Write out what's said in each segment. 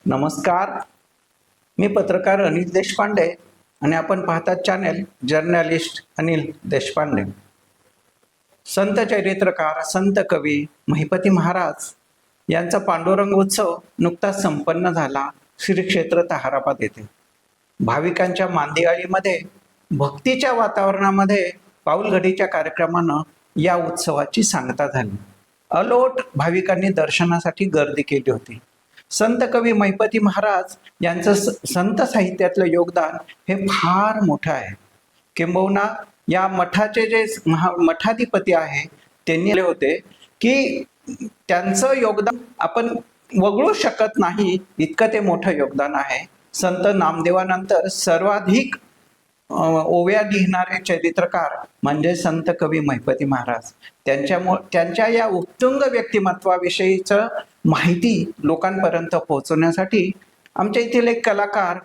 नमस्कार. मी पत्रकार अनिल देशपांडे आणि आपण पाहतात चॅनेल जर्नलिस्ट अनिल देशपांडे. संत चरित्रकार, संत कवी महिपती महाराज यांचा पांडुरंग उत्सव नुकताच संपन्न झाला श्री क्षेत्र ताहराबाद येथे. भाविकांच्या मांदियाळीमध्ये भक्तीच्या वातावरणामध्ये पाऊलघडीच्या कार्यक्रमानं या उत्सवाची सांगता झाली. अलोट भाविकांनी दर्शनासाठी गर्दी केली होती. संत कवी महिपती महाराज यांचं संत साहित्यातलं योगदान हे फार मोठं आहे. किंबहुना या मठाचे जे मठाधिपती आहे त्यांनी होते की त्यांचं योगदान आपण वगळू शकत नाही, इतकं ते मोठं योगदान आहे. संत नामदेवानंतर सर्वाधिक ओव्या लिहिणारे चरित्रकार म्हणजे संत कवी महिपती महाराज. त्यांच्या या उत्तुंग व्यक्तिमत्वाविषयीचं माहिती लोकांपर्यंत पोहोचवण्यासाठी आमच्या येथील एक कलाकार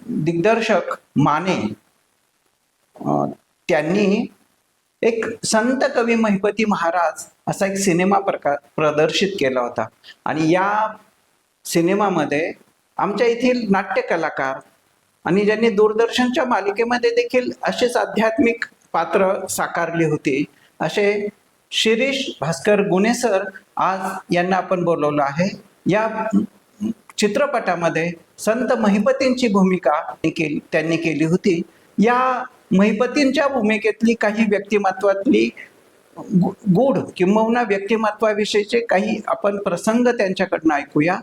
दिग्दर्शक माने त्यांनी एक संत कवी महिपती महाराज असा एक सिनेमा प्रदर्शित केला होता. आणि या सिनेमामध्ये आमच्या येथील नाट्य कलाकार आणि ज्यांनी दूरदर्शनच्या मालिकेमध्ये देखील असेच आध्यात्मिक पात्र साकारली होती असे शिरीष भास्कर गुणे सर आज यांना आपण बोलवलं आहे. या चित्रपटामध्ये संत महिपतींची भूमिका त्यांनी केली होती. या महिपतींच्या भूमिकेतली काही व्यक्तिमत्वातली गूढ किंबहुना व्यक्तिमत्वाविषयीचे काही आपण प्रसंग त्यांच्याकडनं ऐकूया.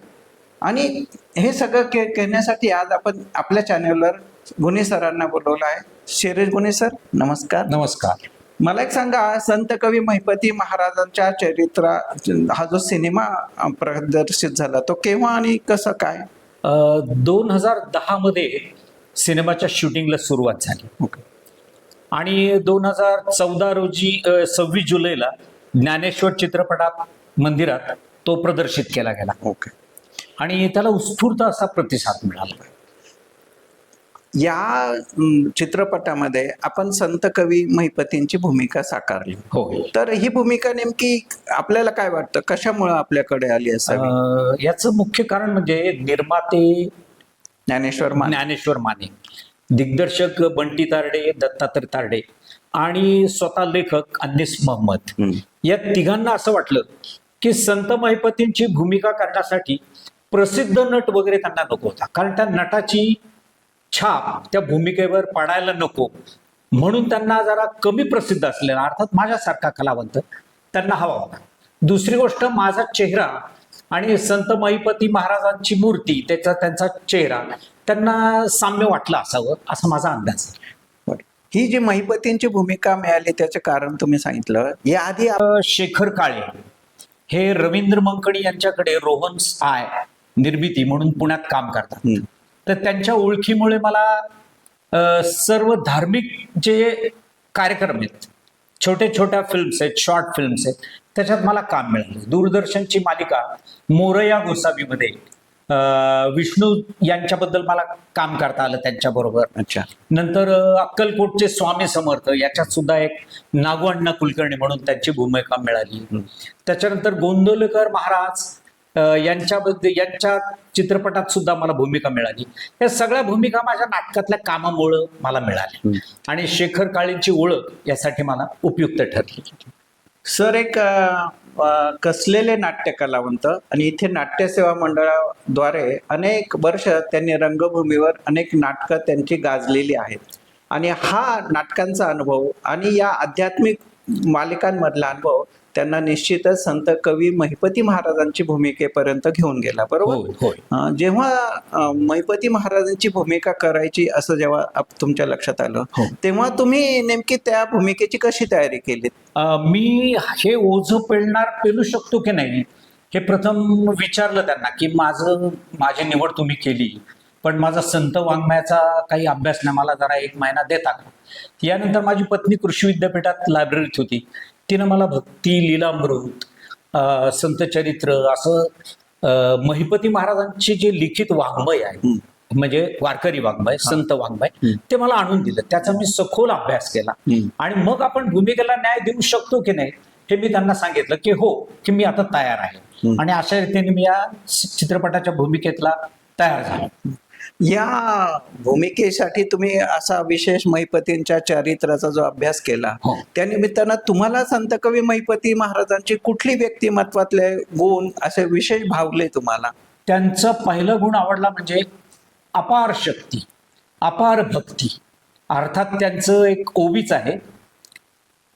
आणि हे सगळं कहण्यासाठी आज आपण आपल्या चॅनलवर गुणे सरांना बोलवलं आहे. शिरीष गुणे सर, नमस्कार. नमस्कार. मला एक सांगा, संत कवी महिपती महाराजांच्या चरित्रा हा जो सिनेमा प्रदर्शित झाला तो केव्हा आणि कसं काय? 2010 मध्ये सिनेमाच्या शूटिंगला सुरुवात झाली. ओके. आणि 2014 रोजी 26 जुलैला ज्ञानेश्वर चित्रपटात मंदिरात तो प्रदर्शित केला गेला. ओके. आणि त्याला उत्स्फूर्त असा प्रतिसाद मिळाला. या चित्रपटामध्ये आपण संत कवी महिपतींची भूमिका साकारली. हो. तर ही भूमिका नेमकी आपल्याला काय वाटतं कशामुळे आपल्याकडे आली असावी? याचं मुख्य कारण म्हणजे निर्माते ज्ञानेश्वर माने, दिग्दर्शक बंटी तारडे, दत्तात्रय तारडे आणि स्वतः लेखक अन्निस महम्मद, या तिघांना असं वाटलं की संत महिपतींची भूमिका करण्यासाठी प्रसिद्ध नट वगैरे त्यांना नको होता, कारण त्या नटाची छाप त्या भूमिकेवर पाडायला नको, म्हणून त्यांना जरा कमी प्रसिद्ध असलेला अर्थात माझ्यासारखा कलावंत त्यांना हवा होता. दुसरी गोष्ट, माझा चेहरा आणि संत महिपती महाराजांची मूर्ती त्यांचा चेहरा त्यांना साम्य वाटलं असावं असा माझा अंदाज. ही जी महिपतींची भूमिका मिळाली त्याचे कारण तुम्ही सांगितलं. याआधी शेखर काळे हे रवींद्र मंकणी यांच्याकडे रोहन्स आय निर्मिती म्हणून पुण्यात काम करतात. तर त्यांच्या ओळखीमुळे मला सर्व धार्मिक जे कार्यक्रम आहेत, छोट्या फिल्म्स आहेत, शॉर्ट फिल्म्स आहेत, त्याच्यात मला काम मिळालं. दूरदर्शनची मालिका मोरया गोसावीमध्ये विष्णू यांच्याबद्दल मला काम करता आलं त्यांच्याबरोबर. अच्छा. नंतर अक्कलकोटचे स्वामी समर्थ याच्यात सुद्धा एक नागू कुलकर्णी म्हणून त्यांची भूमिका मिळाली. त्याच्यानंतर गोंदवलेकर महाराज यांच्या चित्रपटात सुद्धा मला भूमिका मिळाली. या सगळ्या भूमिका माझ्या नाटकातल्या कामामुळं मला मिळाली आणि शेखर काळेंची ओळख यासाठी मला उपयुक्त ठरली. सर, एक कसलेले नाट्य कलावंत आणि इथे नाट्यसेवा मंडळाद्वारे अनेक वर्ष त्यांनी रंगभूमीवर अनेक नाटकं त्यांची गाजलेली आहेत. आणि हा नाटकांचा अनुभव आणि या आध्यात्मिक मालिकांमधला अनुभव त्यांना निश्चितच संत कवी महिपती महाराजांची भूमिकेपर्यंत घेऊन गेला, बरोबर? जेव्हा महिपती महाराजांची भूमिका करायची असं जेव्हा तुमच्या लक्षात आलं, तेव्हा तुम्ही नेमकी त्या भूमिकेची कशी तयारी केली? मी हे ओझं पेलू शकतो की नाही हे प्रथम विचारलं त्यांना की माझी निवड तुम्ही केली, पण माझा संत वाङ्मयाचा काही अभ्यास नाही, मला जरा 1 महिना देता का? यानंतर माझी पत्नी कृषी विद्यापीठात लायब्ररीत होती, तिनं मला भक्ती, लीलामृत, संत चरित्र असं महिपती महाराजांचे जे लिखित वाङ्मय आहे, म्हणजे वारकरी वाङ्मय, संत वाङ्मय, ते मला आणून दिलं. त्याचा मी सखोल अभ्यास केला आणि मग आपण भूमिकेला न्याय देऊ शकतो की नाही हे मी त्यांना सांगितलं की हो, की मी आता तयार आहे. आणि अशा रीतीने मी या चित्रपटाच्या भूमिकेतला तयार झालो. या भूमिकेसाठी तुम्ही असा विशेष महिपतींच्या चरित्राचा जो अभ्यास केला, हो. त्या निमित्तानं तुम्हाला संत कवी महिपती महाराजांची कुठली व्यक्तिमत्वातले गुण असे विशेष भावले तुम्हाला? त्यांचं पहिलं गुण आवडला म्हणजे अपार शक्ती, अपार भक्ती. अर्थात त्यांचं एक ओवीच आहे,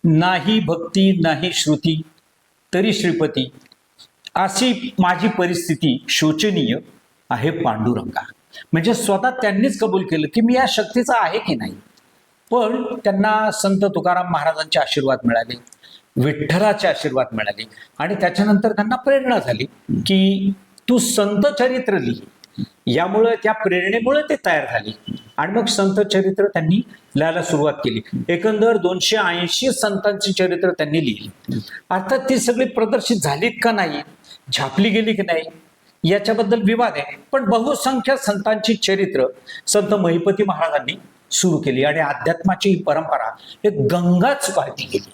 नाही भक्ती नाही श्रुती तरी श्रीपती, अशी माझी परिस्थिती शोचनीय आहे पांडुरंगा. म्हणजे स्वतः त्यांनीच कबूल केलं की मी या शक्तीचा आहे की नाही. पण त्यांना संत तुकाराम महाराजांचे आशीर्वाद मिळाले, विठ्ठलाचे आशीर्वाद मिळाले, आणि त्याच्यानंतर त्यांना प्रेरणा झाली की तू संत चरित्र लिही. यामुळे त्या प्रेरणेमुळे ते तयार झाले आणि मग संत चरित्र त्यांनी लिहायला सुरुवात केली. एकंदर 280 संतांची चरित्र त्यांनी लिहिली. अर्थात ती सगळी प्रदर्शित झालीत का नाही, छापली गेली की नाही, याच्याबद्दल विवाद आहे. पण बहुसंख्य संतांची चरित्र संत महिपती महाराजांनी सुरू केली आणि अध्यात्माची ही परंपरा एक गंगाच वाहती गेली.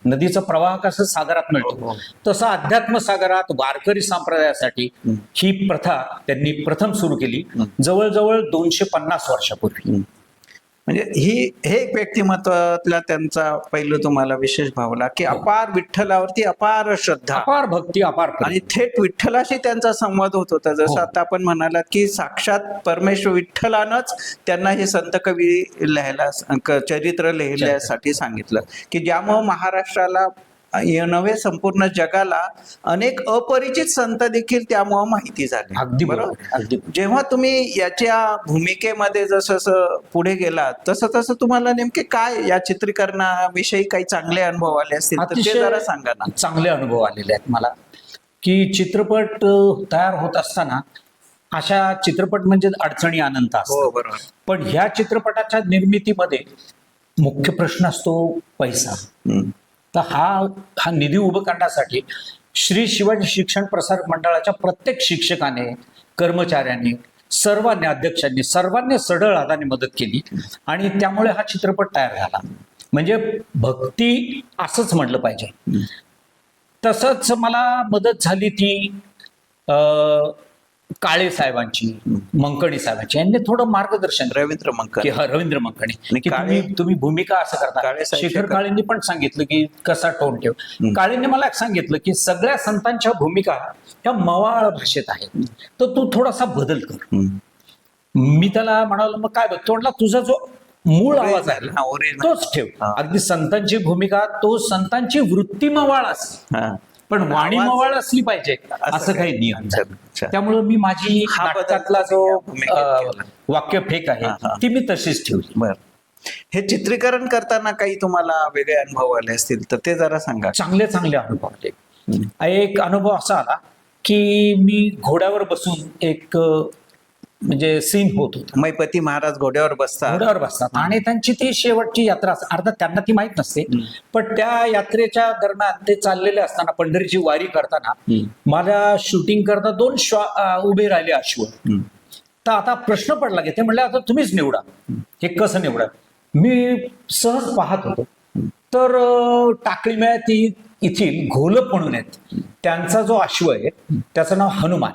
नदीचा प्रवाह कसा सागरात मिळतो, तसा अध्यात्म सागरात वारकरी संप्रदायासाठी ही प्रथा त्यांनी प्रथम सुरू केली, जवळजवळ 250 वर्षापूर्वी. म्हणजे हे एक व्यक्तिमत्वातला त्यांचा पैलू तुम्हाला विशेष भावला की अपार विठ्ठलावरती अपार श्रद्धा, अपार भक्ती, अपार प्रेम. आणि थेट विठ्ठलाशी त्यांचा संवाद होत होता. जसं आता आपण म्हणालात की साक्षात परमेश्वर विठ्ठलानंच त्यांना हे संत कवी लिहायला चरित्र लिहिण्यासाठी सांगितलं, की ज्यामुळे महाराष्ट्राला नव्हे संपूर्ण जगाला अनेक अपरिचित संत देखील त्यामुळे माहिती झाले. अगदी बरोबर, अगदी. जेव्हा तुम्ही याच्या भूमिकेमध्ये जसं पुढे गेलात तसं तसं तुम्हाला नेमके काय या चित्रीकरणाविषयी काही चांगले अनुभव आले असतील तर ते अतिशय जरा सांगा ना. चांगले अनुभव आलेले आहेत मला, की चित्रपट तयार होत असताना अशा चित्रपट म्हणजे अडचणी अनंत हो असतात. बरोबर. पण ह्या चित्रपटाच्या निर्मितीमध्ये मुख्य प्रश्न असतो पैसा. तर हा निधी उभं करण्यासाठी श्री शिवाजी शिक्षण प्रसारक मंडळाच्या प्रत्येक शिक्षकाने, कर्मचाऱ्यांनी, सर्वांनी, अध्यक्षांनी, सर्वांनी सढळ हाताने मदत केली आणि त्यामुळे हा चित्रपट तयार झाला. म्हणजे भक्ती असंच म्हटलं पाहिजे. तसंच मला मदत झाली ती काळे साहेबांची, मंकणी साहेबांची. यांनी थोडं मार्गदर्शन, रवींद्र मंकण, रवींद्र मंकणी, आणि की तुम्ही भूमिका असं करता. काळे साहेब शेखर काळेंनी पण सांगितलं की कसा टोन ठेव. काळेंनी मला एक सांगितलं की सगळ्या संतांच्या भूमिका ह्या मवाळ भाषेत आहेत, तर तू थोडासा बदल कर. मी त्याला म्हणालो मग काय तोडला, तुझा जो मूळ आवाज आहे ना तोच ठेव. अगदी संतांची भूमिका, तो संतांची वृत्ती मवाळ असते पण वाणी मवाळ असली पाहिजे असं काही नियम. त्यामुळे मी माझी नाटकातला जो वाक्य फेक आहे ती मी तशीच ठेवली. बर. हे चित्रीकरण करताना काही तुम्हाला वेगळे अनुभव आले असतील तर ते जरा सांगा. चांगले चांगले अनुभव आले. एक अनुभव असा आला की मी घोड्यावर बसून एक म्हणजे सीन होत होता. महिपती महाराज घोड्यावर बसतात आणि त्यांची ती शेवटची यात्रा असते. अर्थात त्यांना ती माहित नसते, पण त्या यात्रेच्या दरम्यान ते चाललेले असताना, पंढरीची वारी करताना मला शूटिंग करता 2 उभे राहिले अश्व. तर आता प्रश्न पडला की ते म्हणले आता तुम्हीच निवडा, हे कसं निवडा. मी सहज पाहत होतो तर टाकळीमळ्यात ती येथील घोलप म्हणून आहेत, त्यांचा जो अश्व आहे त्याचं नाव हनुमान.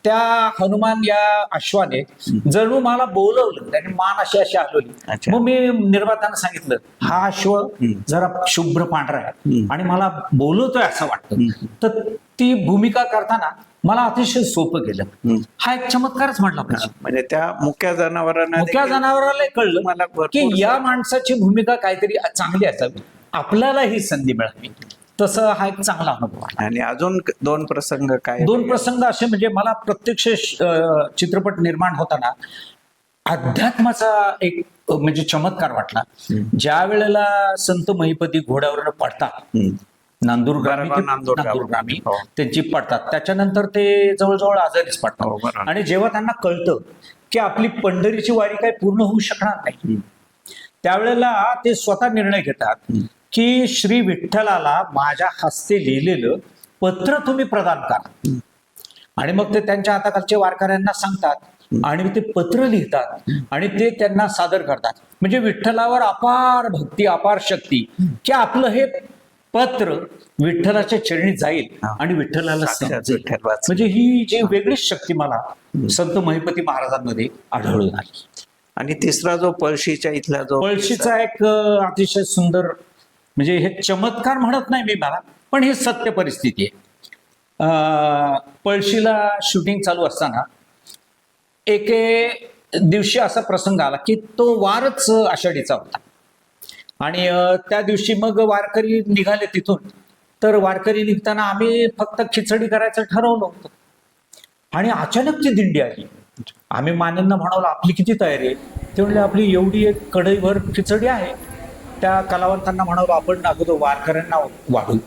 त्या हनुमान या अश्वाने जणू मला बोलवलं, त्याने मान अशी अशी हलवली. मग मी निर्मात्यांना सांगितलं हा अश्व जरा शुभ्र पांढरा आहे आणि मला बोलवतोय असं वाटतं. तर ती भूमिका करताना मला अतिशय सोपं गेलं. हा एक चमत्कारच म्हटला पाहिजे. म्हणजे त्या मुख्य जनावराला कळलं की या माणसाची भूमिका काहीतरी चांगली असावी, आपल्याला ही संधी मिळावी. तसं हा एक चांगला अनुभव आहे. आणि अजून 2 प्रसंग काय? 2 प्रसंग असे म्हणजे मला प्रत्यक्ष चित्रपट निर्माण होताना अध्यात्माचा एक म्हणजे चमत्कार वाटला. ज्या वेळेला संत महिपती घोड्यावर पडतात, नांदूरग्रामी त्यांची पडतात, त्याच्यानंतर ते जवळजवळ आजारीच पडतात. आणि जेव्हा त्यांना कळतं की आपली पंढरीची वारी काही पूर्ण होऊ शकणार नाही, त्यावेळेला ते स्वतः निर्णय घेतात की श्री विठ्ठलाला माझ्या हस्ते लिहिलेलं पत्र तुम्ही प्रदान करा. आणि मग ते त्यांच्या हाताखालच्या वारकऱ्यांना सांगतात आणि ते पत्र लिहितात आणि ते त्यांना सादर करतात. म्हणजे विठ्ठलावर अपार भक्ती, अपार शक्ती की आपलं हे पत्र विठ्ठलाच्या चरणी जाईल हा. आणि विठ्ठलाला साक्षात समजेल. विठ्ठल वाचेल. म्हणजे ही जी वेगळीच शक्ती मला संत महिपती महाराजांमध्ये आढळून आली. आणि तिसरा जो पळशीच्या इथला जो पळशीचा एक अतिशय सुंदर, म्हणजे हे चमत्कार म्हणत नाही मी मला, पण हे सत्य परिस्थिती आहे. पळशीला शूटिंग चालू असताना एके दिवशी असा प्रसंग आला की तो वारच आषाढीचा होता आणि त्या दिवशी मग वारकरी निघाले तिथून. तर वारकरी निघताना आम्ही फक्त खिचडी करायचं ठरवलं होतं आणि अचानक ती दिंडी आली. आम्ही मान्यांना म्हणालो आपली किती तयारी आहे. ते म्हणले आपली एवढी एक कढईभर खिचडी आहे. त्या कलावंतांना म्हणालो आपण अगोदर वारकऱ्यांना वाढू,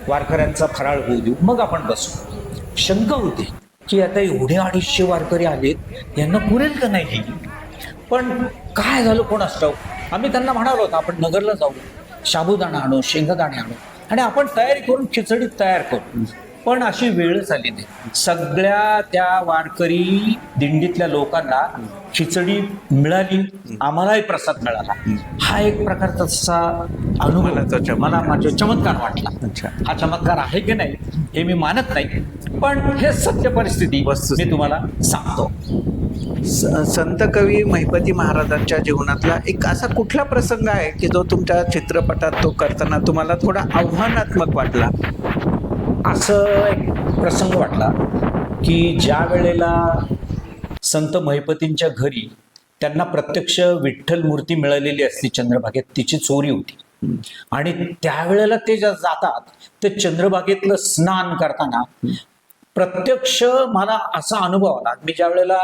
वारकऱ्यांचा फराळ होऊ देऊ, मग आपण बसू. शंका होती की आता एवढे 250 वारकरी आलेत, यांना पुरेल का नाही. पण काय झालं कोणास ठाऊक. आम्ही त्यांना म्हणालो होतो आपण नगरला जाऊ, साबुदाणा आणू, शेंगदाणे आणू आणि आपण तयारी करून खिचडी तयार करू. पण अशी वेळच आली नाही. सगळ्या त्या वारकरी दिंडीतल्या लोकांना खिचडी मिळाली, आम्हालाही प्रसाद मिळाला. हा एक प्रकारचा तसा अनुभव मला माझा चमत्कार वाटला. अच्छा. हा चमत्कार आहे की नाही हे मी मानत नाही, पण हे सत्य परिस्थिती मी तुम्हाला सांगतो. संत कवी महिपती महाराजांच्या जीवनातला एक असा कुठला प्रसंग आहे की जो तुमच्या चित्रपटात तो करताना तुम्हाला थोडा आव्हानात्मक वाटला? असं एक प्रसंग वाटला की ज्या वेळेला संत महिपतींच्या घरी त्यांना प्रत्यक्ष विठ्ठल मूर्ती मिळालेली असती चंद्रभागेत, तिची चोरी होती आणि त्यावेळेला ते ज्या जातात ते चंद्रभागेतलं स्नान करताना प्रत्यक्ष मला असा अनुभव आला. मी ज्या वेळेला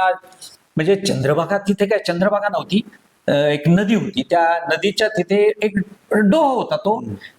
म्हणजे चंद्रभागा, तिथे काय चंद्रभागा नव्हती, एक नदी होती. त्या नदीच्या तिथे एक डोह होता, तो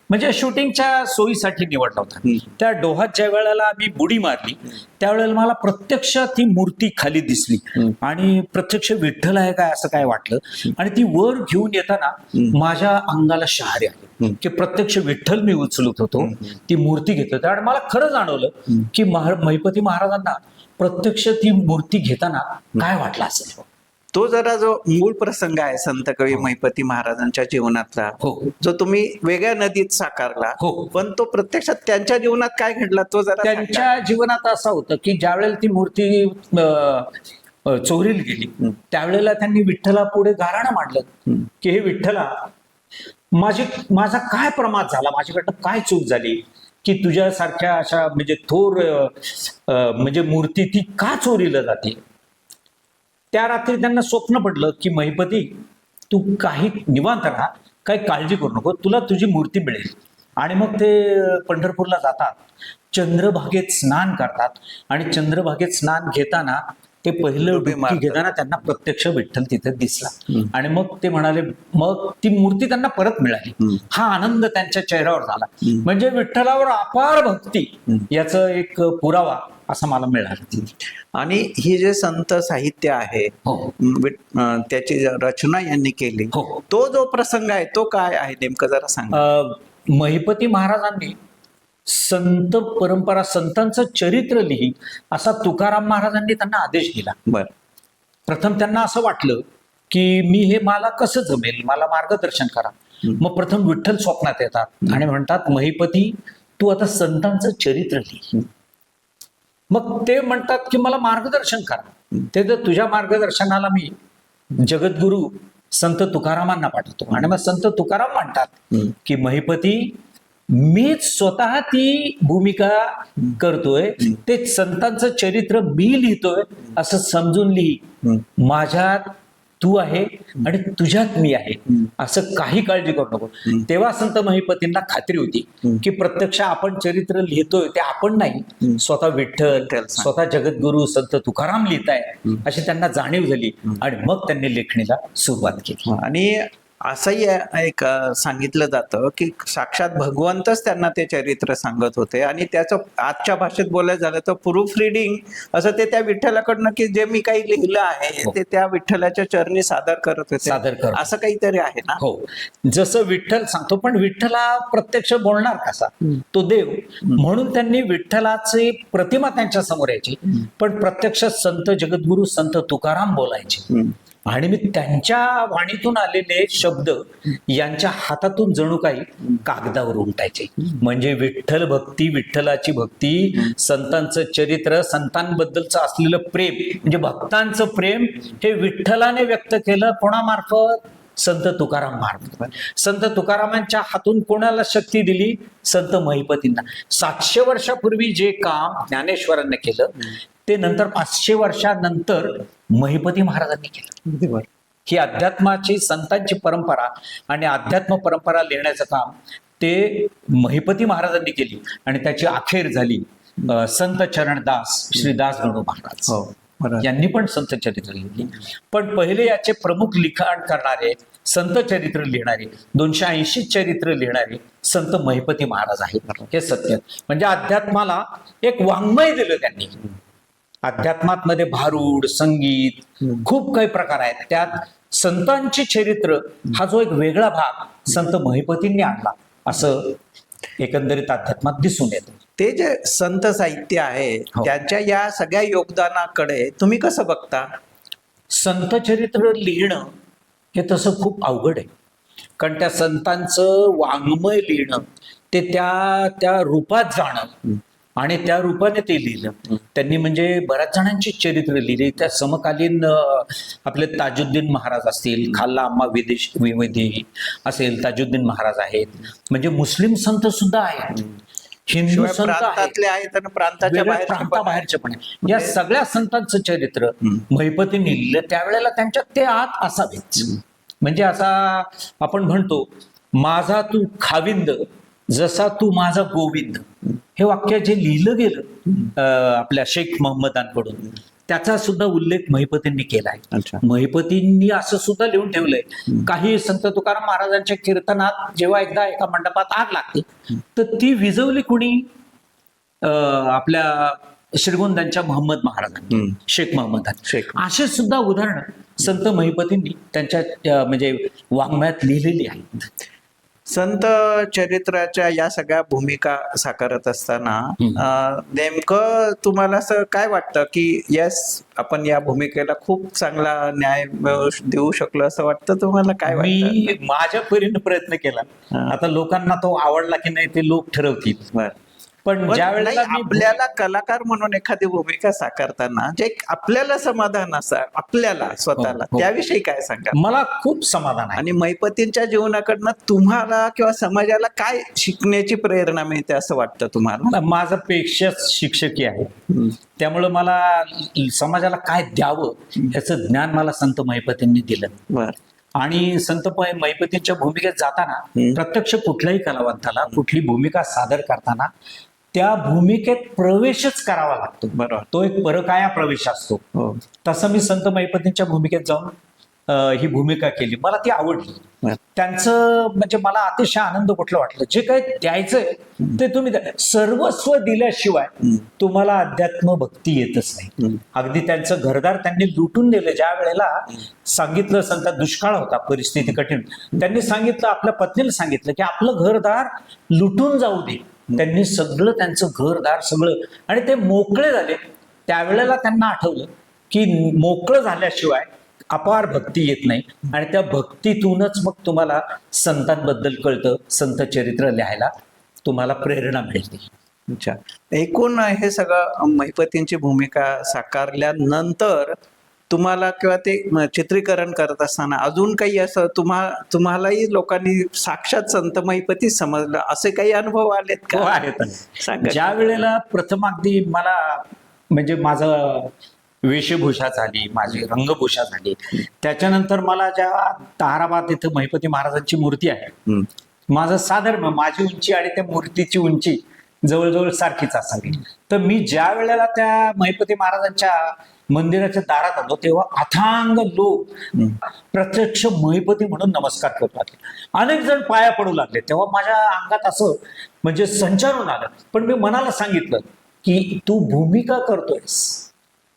म्हणजे शूटिंगच्या सोयीसाठी निवडला होता. त्या डोहात ज्या वेळेला मी बुडी मारली त्यावेळेला मला प्रत्यक्ष ती मूर्ती खाली दिसली आणि प्रत्यक्ष विठ्ठल आहे काय असं काय वाटलं. आणि ती वर घेऊन येताना माझ्या अंगाला शहारे आले की प्रत्यक्ष विठ्ठल मी उचलत होतो, ती मूर्ती घेत होतो. आणि मला खरं जाणवलं की महिपती महाराजांना प्रत्यक्ष ती मूर्ती घेताना काय वाटलं असेल. तो जरा जो मूळ प्रसंग आहे संत कवी महिपती महाराजांच्या जीवनातला, हो. जो तुम्ही वेगळ्या नदीत साकारला, हो. पण तो प्रत्यक्षात त्यांच्या जीवनात काय घडला तो जरा सांगा. त्यांच्या जीवनात असं होतं की ज्या वेळेला ती मूर्ती चोरीला गेली त्यावेळेला त्यांनी विठ्ठला पुढे गाऱ्हाणं मांडलं की हे विठ्ठला, माझा काय प्रमाद झाला, माझ्याकडनं काय चूक झाली की तुझ्यासारख्या अशा म्हणजे थोर म्हणजे मूर्ती ती का चोरीला जाते. त्या रात्री त्यांना स्वप्न पडलं की महिपती तू काही निवांत राहा, काही काळजी करू नको, तुला तुझी मूर्ती मिळेल. आणि मग ते पंढरपूरला जातात, चंद्रभागेत स्नान करतात आणि चंद्रभागेत स्नान घेताना ते पहिलं डुबकी घेताना त्यांना प्रत्यक्ष विठ्ठल तिथे दिसला. आणि मग ते म्हणाले, मग ती मूर्ती त्यांना परत मिळाली. हा आनंद त्यांच्या चेहऱ्यावर झाला. म्हणजे विठ्ठलावर अपार भक्ती याचं एक पुरावा असा मला मिळाला. आणि ही जे संत साहित्य आहे हो. त्याची रचना यांनी केली, हो. तो जो प्रसंग आहे तो काय आहे नेमकं जरा सांगा. महिपती महाराजांनी संत परंपरा, संतांचं चरित्र लिही असा तुकाराम महाराजांनी त्यांना आदेश दिला. बर. प्रथम त्यांना असं वाटलं की मी हे मला कसं जमेल, मला मार्गदर्शन करा. मग प्रथम विठ्ठल स्वप्नात येतात आणि म्हणतात महिपती तू आता संतांचं चरित्र लिही. मग ते म्हणतात की मला मार्गदर्शन करा. ते तर तुझ्या मार्गदर्शनाला मी जगद्गुरु संत तुकारामांना पाठवतो. आणि मग संत तुकाराम म्हणतात की महिपती मीच स्वतः ती भूमिका करतोय, ते संतांचं चरित्र मी लिहितोय असं समजून लिही. माझ्यात तू आहे आणि तुझ्यात मी आहे, असं काही काळजी करू नको. तेव्हा संत महिपतींना खात्री होती की प्रत्यक्ष आपण चरित्र लिहितोय ते आपण नाही, स्वतः विठ्ठल, स्वतः जगद्गुरु संत तुकाराम लिहिताय अशी त्यांना जाणीव झाली. आणि मग त्यांनी लेखणीला सुरुवात केली. आणि असंही एक सांगितलं जातं की साक्षात भगवंतच त्यांना ते चरित्र सांगत होते. आणि त्याचं आजच्या भाषेत बोलायचं झालं तर प्रूफ रिडिंग असं ते त्या विठ्ठलाकडनं की जे मी काही लिहिलं आहे ते त्या विठ्ठलाच्या चरणी सादर करत होते, असं काहीतरी आहे ना. हो, जसं विठ्ठल सांगतो, पण विठ्ठला प्रत्यक्ष बोलणार कसा, तो देव. म्हणून त्यांनी विठ्ठलाची प्रतिमा त्यांच्या समोर यायची, पण प्रत्यक्ष संत जगद्गुरु संत तुकाराम बोलायचे. आणि मी त्यांच्या वाणीतून आलेले शब्द यांच्या हातातून जणू काही कागदावर उमटायचे. म्हणजे विठ्ठल भक्ती, विठ्ठलाची भक्ती, संतांचं चरित्र, संतांबद्दलचं असलेलं प्रेम, म्हणजे भक्तांचं प्रेम हे विठ्ठलाने व्यक्त केलं कोणामार्फत? संत तुकाराम मार्फत. संत तुकारामांच्या हातून कोणाला शक्ती दिली? संत महिपतींना. 700 वर्षापूर्वी जे काम ज्ञानेश्वरांनी केलं ते नंतर 500 वर्षानंतर महिपती महाराजांनी केलं. ही अध्यात्माची, संतांची परंपरा आणि अध्यात्म परंपरा लिहिण्याचं काम ते महिपती महाराजांनी केली आणि त्याची अखेर झाली संत चरणदास श्री दास गणू महाराज यांनी पण संत चरित्र लिहिली. पण पहिले याचे प्रमुख लिखाण करणारे, संत चरित्र लिहिणारे, 280 चरित्र लिहिणारे संत महिपती महाराज आहेत. हे सत्य. म्हणजे अध्यात्माला एक वाङ्मय दिलं त्यांनी. अध्यात्मात मध्ये भारूड, संगीत, खूप काही प्रकार आहेत. त्यात संतांची चरित्र हा जो एक वेगळा भाग संत महिपतींनी आणला असं एकंदरीत अध्यात्मात दिसून येतं. ते जे संत साहित्य आहे त्यांच्या या सगळ्या योगदानाकडे तुम्ही कसं बघता? संत चरित्र लिहिणं हे तसं खूप अवघड आहे. कारण त्या संतांचं वाङ्मय लिहिणं, ते त्या रूपात जाणं आणि त्या रूपाने ते लिहिलं त्यांनी. म्हणजे बऱ्याच जणांची चरित्र लिहिली. त्या समकालीन आपले ताजुद्दीन महाराज असतील, खाल्ला अम्मा विदेशी असेल, ताजुद्दीन महाराज आहेत. म्हणजे मुस्लिम संत सुद्धा आहेत, हिंदू संत आहेत आणि प्रांताबाहेरचे पण आहेत. या सगळ्या संतांचं चरित्र महिपतींनी लिहिलं. त्यावेळेला त्यांच्यात ते आत असावेच. म्हणजे असा आपण म्हणतो, माझा तू खाविंद जसा तू माझा गोविंद, हे वाक्य जे लिहिलं गेलं आपल्या शेख महम्मदांकडून, त्याचा सुद्धा उल्लेख महिपतींनी केलाय. महिपतींनी असं सुद्धा लिहून ठेवलंय, काही संत तुकाराम महाराजांच्या कीर्तनात जेव्हा एकदा एका मंडपात आग लागते तर ती विझवली कुणी? आपल्या श्रीगोंद्यांच्या महम्मद महाराजांनी, शेख महम्मदांनी. असे सुद्धा उदाहरण संत महिपतींनी त्यांच्या म्हणजे वाङ्मयात लिहिलेली आहेत. संत चरित्राच्या या सगळ्या भूमिका साकारत असताना नेमकं तुम्हाला असं काय वाटतं की यस, आपण या भूमिकेला खूप चांगला न्याय देऊ शकलो असं वाटतं तुम्हाला? काय वाटतं? मी माझ्या परीने प्रयत्न केला. आता लोकांना तो आवडला की नाही ते लोक ठरवतील. पण ज्या वेळेला आपल्याला कलाकार म्हणून एखादी भूमिका साकारताना जे आपल्याला समाधान असं आपल्याला स्वतःला, त्याविषयी काय सांगा? मला खूप समाधान आहे. आणि महिपतींच्या जीवनाकडनं तुम्हाला किंवा समाजाला काय शिकण्याची प्रेरणा मिळते असं वाटतं तुम्हाला? माझं पेक्षाच शिक्षकी आहे, त्यामुळे मला समाजाला काय द्यावं याचं ज्ञान मला संत महिपतींनी दिलं. आणि संत महिपतींच्या भूमिकेत जाताना प्रत्यक्ष कुठल्याही कलावंताला कुठली भूमिका सादर करताना त्या भूमिकेत प्रवेशच करावा लागतो. बरोबर. तो एक परकाया प्रवेश असतो. तसं मी संत महिपतींच्या भूमिकेत जाऊन ही भूमिका केली. मला ती आवडली. त्यांचं म्हणजे मला अतिशय आनंद कुठलं वाटलं, जे काही द्यायचंय ते तुम्ही द्या. सर्वस्व दिल्याशिवाय तुम्हाला अध्यात्म भक्ती येतच नाही. अगदी त्यांचं घरदार त्यांनी लुटून दिलं. ज्या वेळेला सांगितलं, संतात दुष्काळ होता, परिस्थिती कठीण, त्यांनी सांगितलं, आपल्या पत्नीला सांगितलं की आपलं घरदार लुटून जाऊ दे. त्यांनी सगळं त्यांचं घरदार सगळं, आणि ते मोकळे झाले. त्यावेळेला त्यांना आठवलं की मोकळं झाल्याशिवाय अपार भक्ती येत नाही, आणि त्या भक्तीतूनच मग तुम्हाला संतांबद्दल कळतं. संत चरित्र लिहायला तुम्हाला प्रेरणा मिळते. अच्छा, एकूण हे सगळं महिपतींची भूमिका साकारल्यानंतर तुम्हाला किंवा ते चित्रीकरण करत असताना अजून काही असं तुम्हालाही लोकांनी साक्षात संत महिपती समजलं असे काही अनुभव आलेत का? आहेत. ज्या वेळेला प्रथम अगदी मला म्हणजे माझं वेशभूषा झाली, माझी रंगभूषा झाली, त्याच्यानंतर मला ज्या ताराबाद इथं महिपती महाराजांची मूर्ती आहे, माझं साधारण माझी उंची आणि त्या मूर्तीची उंची जवळजवळ सारखीच असावी. तर मी ज्या वेळेला त्या महिपती महाराजांच्या मंदिराच्या दारात आलो तेव्हा अथांग लोक प्रत्यक्ष महिपती म्हणून नमस्कार करू लागले. अनेक जण पाया पडू लागले. तेव्हा माझ्या अंगात असं म्हणजे संचारून आलं. पण मी मनाला सांगितलं की तू भूमिका करतोयस,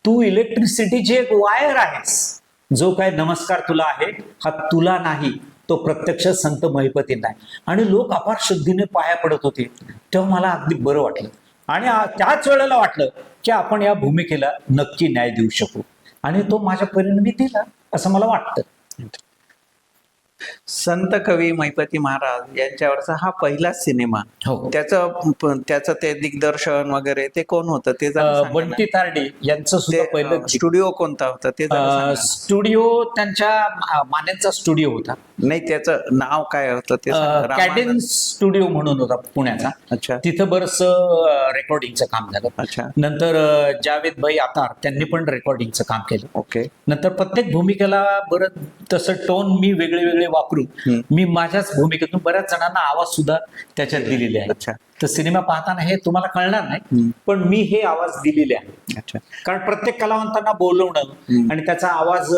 तू इलेक्ट्रिसिटीची एक वायर आहेस. जो काय नमस्कार तुला आहे हा तुला नाही, तो प्रत्यक्ष संत महिपतींना आहे. आणि लोक अपार शुद्धीने पाया पडत होते. तेव्हा मला अगदी बरं वाटलं. आणि त्याच वेळेला वाटलं की आपण या भूमिकेला नक्की न्याय देऊ शकू. आणि तो माझ्या परीने मी दिला. असं मला वाटतं. संत कवी महिपती महाराज यांच्यावरचा हा पहिला सिनेमा. हो. त्याचं ते दिग्दर्शन वगैरे ते कोण होतं ते जरा सांगा ना. बंटी तारडे यांचं सुद्धा पहिलं ते स्टुडिओ कोणता होता ते जरा सांगा ना. स्टुडिओ त्यांच्या मान्यांचा स्टुडिओ होता. नाही, त्याचं नाव काय होतं ते सांगा. कॅडेन्स रामानंद. स्टुडिओ म्हणून होता पुण्याचा. अच्छा तिथं बरंच रेकॉर्डिंगचं काम झालं. अच्छा. नंतर जावेद भाई आतार त्यांनी पण रेकॉर्डिंगचं काम केलं. ओके. नंतर प्रत्येक भूमिकेला बरं तसं टोन मी वेगळे वेगळे वापरून मी माझ्याच भूमिकेतून बऱ्याच जणांना आवाज सुद्धा त्याच्यात दिलेले आहे. अच्छा. तर सिनेमा पाहताना हे तुम्हाला कळणार नाही, पण मी हे आवाज दिलेले आहे. अच्छा. कारण प्रत्येक कलावंतांना बोलवणं आणि त्याचा आवाज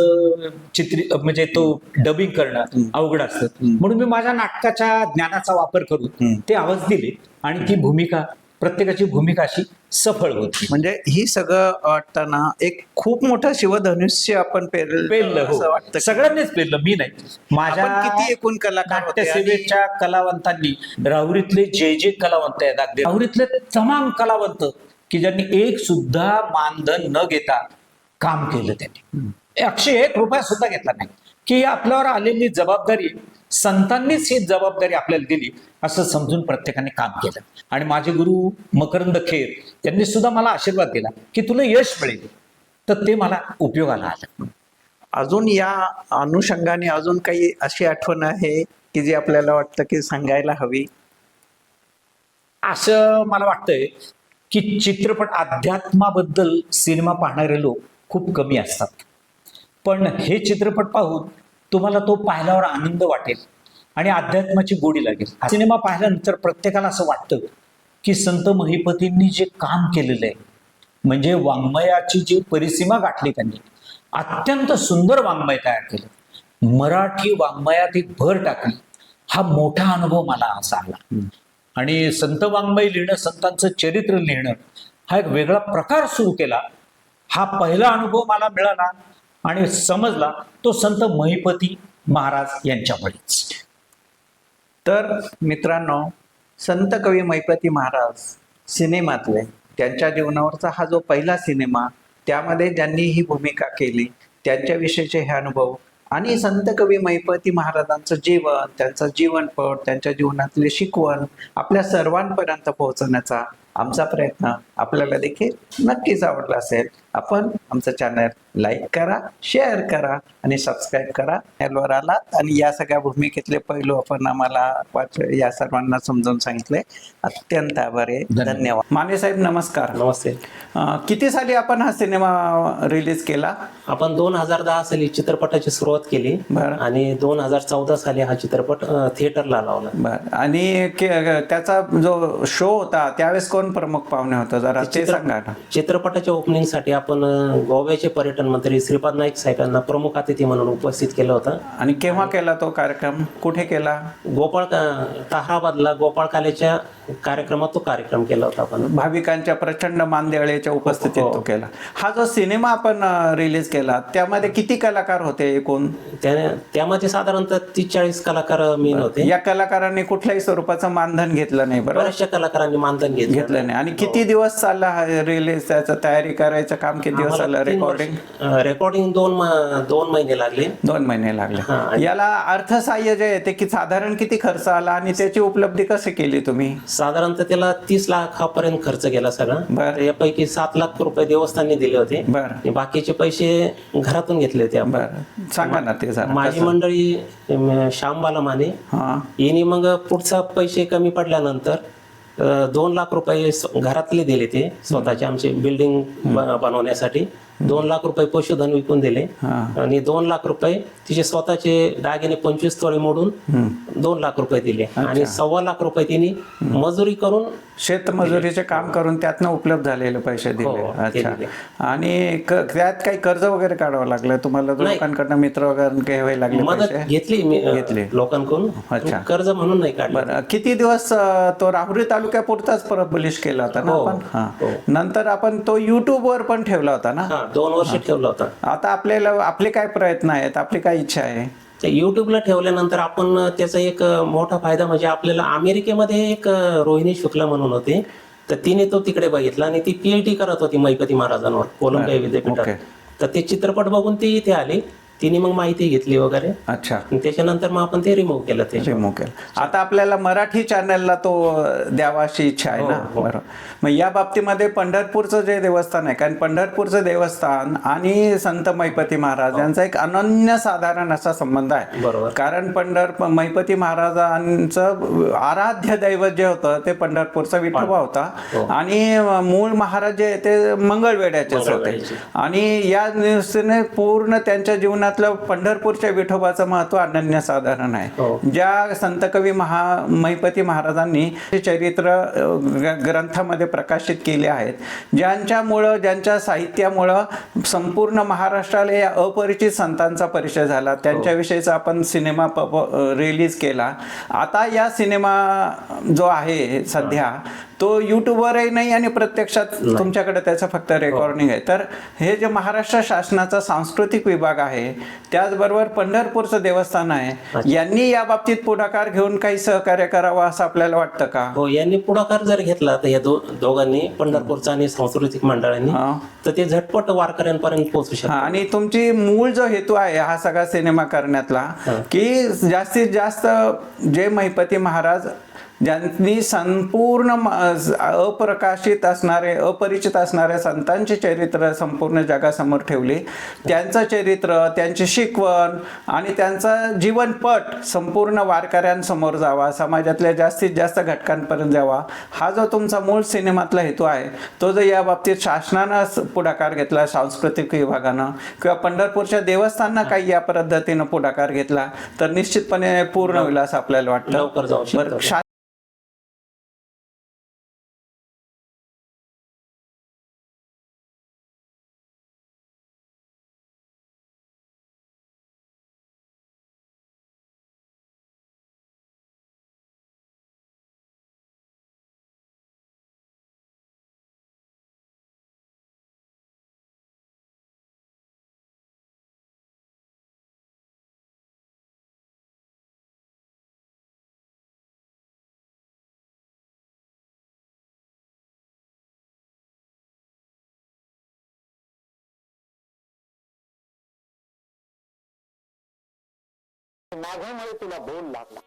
म्हणजे तो डबिंग करणं अवघड असतं. म्हणून मी माझ्या नाटकाच्या ज्ञानाचा वापर करून ते आवाज दिले आणि ती भूमिका, प्रत्येकाची भूमिका अशी सफळ होती. म्हणजे ही सगळं वाटताना एक खूप मोठं शिवधनुष्य आपण पेरलं. असं वाटतं. हो, सगळ्यांनीच पेरलं, मी नाही. माझ्या आपण किती एकूण कलाकार होते आणि- नाट्यसेवेच्या कलावंतांनी, राहुरीतले जे कलावंत आहेत, अगदी राहुरीतले तमाम कलावंत की ज्यांनी एक सुद्धा मानधन न घेता काम केलं, त्यांनी 101 रुपया सुद्धा घेतला नाही. की आपल्यावर आलेली जबाबदारी, संतांनीच ही जबाबदारी आपल्याला दिली असं समजून प्रत्येकाने काम केलं. आणि माझे गुरु मकरंद खेर यांनी सुद्धा मला आशीर्वाद दिला की तुला यश मिळेल, तर ते मला उपयोगाला आलं. अजून या अनुषंगाने अजून काही अशी आठवण आहे की जी आपल्याला वाटतं की सांगायला हवी? असं मला वाटतंय की चित्रपट अध्यात्माबद्दल सिनेमा पाहणारे लोक खूप कमी असतात, पण हे चित्रपट पाहून तुम्हाला तो पाहिल्यावर आनंद वाटेल आणि अध्यात्माची गोडी लागेल. हा सिनेमा पाहिल्यानंतर प्रत्येकाला असं वाटतं की संत महिपतींनी जे काम केलेलं आहे, म्हणजे वाङ्मयाची जी परिसीमा गाठली त्यांनी, अत्यंत सुंदर वाङ्मय तयार केलं, मराठी वाङ्मयात एक भर टाकली. हा मोठा अनुभव मला असा आला. आणि संत वाङ्मय लिहिणं, संतांचं चरित्र लिहिणं हा एक वेगळा प्रकार सुरू केला. हा पहिला अनुभव मला मिळाला आणि समजला तो संत महिपती महाराज यांच्यामुळेच. तर मित्रांनो, संत कवी महिपती महाराज सिनेमातले त्यांच्या जीवनावरचा हा जो पहिला सिनेमा, त्यामध्ये ज्यांनी ही भूमिका केली त्यांच्याविषयीचे हे अनुभव आणि संत कवी महिपती महाराजांचं जीवन, त्यांचं जीवनपट, त्यांच्या जीवनातले शिकवण आपल्या सर्वांपर्यंत पोहोचवण्याचा आमचा प्रयत्न आपल्याला देखील नक्कीच आवडला असेल. आपण आमचं चॅनल लाईक करा, शेअर करा आणि सबस्क्राईब करा. चॅनलवर आलात आणि या सगळ्या भूमिकेतले पैलू आपण आम्हाला या सर्वांना समजावून सांगितले. अत्यंत आभारी आहे. धन्यवाद. माने साहेब नमस्कार. नमस्ते. किती साली आपण हा सिनेमा रिलीज केला? आपण 2010 साली चित्रपटाची सुरुवात केली बरं. आणि 2014 साली हा चित्रपट थिएटरला लावला. बर. आणि त्याचा जो शो होता त्यावेळेस कोण प्रमुख पाहुणे होतं, जरा ते सांगा ना. चित्रपटाच्या ओपनिंगसाठी आपण गोव्याचे पर्यटन मंत्री श्रीपाद नाईक साहेबांना प्रमुख अतिथी म्हणून उपस्थित केलं होतं. आणि केव्हा केला तो कार्यक्रम, कुठे केला? ताहराबादला गोपाळकालेच्या कार्यक्रमात तो कार्यक्रम केला होता आपण. भाविकांच्या प्रचंड मांदेळेच्या उपस्थितीत तो केला. हा जो सिनेमा आपण रिलीज केला त्यामध्ये किती कलाकार होते एकूण? त्यामध्ये साधारणतः 30-40 कलाकार मेन होते. या कलाकारांनी कुठल्याही स्वरूपाचं मानधन घेतलं नाही? बरोबर, बऱ्याचशा कलाकारांनी मानधन घेतलं नाही. आणि किती दिवस चालला हा रिलीज, त्याचं तयारी करायचं काम किती दिवस चाललं? रेकॉर्डिंग 2 महिने लागले. 2 महिने लागले. याला अर्थसहाय्य जे आहे ते की साधारण किती खर्च आला आणि त्याची उपलब्धी कशी केली तुम्ही? साधारणतः त्याला 30 लाखापर्यंत खर्च केला सगळा. बरं. यापैकी 7 लाख रुपये देवस्थानने दिले होते. बरं. आणि बाकीचे पैसे घरातून घेतले होते आपण. बरं, सांगा ना ते जरा. माझी मंडळी श्यामबाला माने हा, यांनी मग पुढचा पैसे कमी पडल्यानंतर 2 लाख रुपये घरातले दिले, ते स्वतःचे आमचे बिल्डिंग बनवण्यासाठी 2 लाख रुपये पशुधन विकून दिले. आणि 2 लाख रुपये तिचे स्वतःचे दागिने 25 तोळे मोडून 2 लाख रुपये दिले. आणि 1.25 लाख रुपये तिने मजुरी करून, शेतमजुरीचे काम करून त्यातनं उपलब्ध झालेले पैसे दिले. हो, ते अच्छा. दिले. आणि त्यात काही कर्ज वगैरे काढावं लागलं तुम्हाला? लोकांकडनं, मित्र वगैरे घ्यावे लागले मदत पैसे? घेतली मी घेतली लोकांकडून. अच्छा. कर्ज म्हणून नाही काढलं. बरं. किती दिवस तो राहुरी तालुक्यापुरताच पब्लिश केला होता ना हो, आपण? हा. हो. नंतर आपण तो युट्यूबवर पण ठेवला होता ना? 2 वर्ष ठेवला होता. आता आपले काय प्रयत्न आहेत, आपली काय इच्छा आहे? ते युट्यूबला ठेवल्यानंतर आपण त्याचा एक मोठा फायदा म्हणजे आपल्याला अमेरिकेमध्ये एक रोहिणी शुक्ला म्हणून होते, तर तिने तो तिकडे बघितला आणि ती PhD करत होती महिपती महाराजांवर कोलंबिया विद्यापीठात. तर ते चित्रपट बघून ती इथे आली तिने मग माहिती घेतली वगैरे अच्छा, आणि त्याच्यानंतर मग आपण ते रिमूव्ह केलं त्याच्या. रिमूव्ह केलं. आता आपल्याला मराठी चॅनलला तो द्यावा अशी इच्छा आहे हो, ना. हो. बरोबर. मग या बाबतीमध्ये पंढरपूरचं जे देवस्थान आहे, कारण पंढरपूरचं देवस्थान आणि संत महिपती महाराज यांचा एक अनन्यसाधारण असा संबंध आहे. बरोबर. कारण महिपती महाराजांचं आराध्य दैवत जे होतं ते पंढरपूरचा विठोबा होता हो. आणि मूळ महाराज जे आहे ते मंगळवेढ्याचेच होते. मंगळवेढ्याचे. आणि या दृष्टीने पूर्ण त्यांच्या जीवनातलं पंढरपूरच्या विठोबाचं महत्व अनन्यसाधारण आहे. हो. ज्या संत कवी महिपती महाराजांनी हे चरित्र ग्रंथामध्ये प्रकाशित केले आहेत, ज्यांच्यामुळं ज्यांच्या साहित्यामुळं संपूर्ण महाराष्ट्राला या अपरिचित संतांचा परिचय झाला, त्यांच्याविषयीचा आपण सिनेमा रिलीज केला. आता या सिनेमा जो आहे सध्या तो यूट्यूबवरही नाही आणि प्रत्यक्षात तुमच्याकडे त्याचं फक्त रेकॉर्डिंग आहे. तर हे जे महाराष्ट्र शासनाचा सांस्कृतिक विभाग आहे, त्याचबरोबर पंढरपूरचं देवस्थान आहे, यांनी या बाबतीत पुढाकार घेऊन काही सहकार्य करावं असं आपल्याला वाटतं का? हो, यांनी पुढाकार जर घेतला तर या दोघांनी, पंढरपूरचा आणि सांस्कृतिक मंडळांनी, तर ते झटपट वारकऱ्यांपर्यंत पोहोचू शकतात. आणि तुमची मूळ जो हेतू आहे हा सगळा सिनेमा करण्यातला, की जास्तीत जास्त जे महिपती महाराज ज्यांनी संपूर्ण अप्रकाशित असणारे अपरिचित असणाऱ्या संतांचे चरित्र संपूर्ण जगासमोर ठेवले, त्यांचं चरित्र, त्यांची शिकवण आणि त्यांचा जीवनपट संपूर्ण वारकऱ्यांसमोर जावा, समाजातल्या जास्तीत जास्त घटकांपर्यंत जावा, हा जो तुमचा मूळ सिनेमातला हेतू आहे, तो जर या बाबतीत शासनानं पुढाकार घेतला, सांस्कृतिक विभागानं किंवा पंढरपूरच्या देवस्थानानं काही या पद्धतीनं पुढाकार घेतला तर निश्चितपणे पूर्ण होईल असं आपल्याला वाटतं. लवकर जाऊ शकतो. बरं, माझ्यामुळे तुला बोल लागला.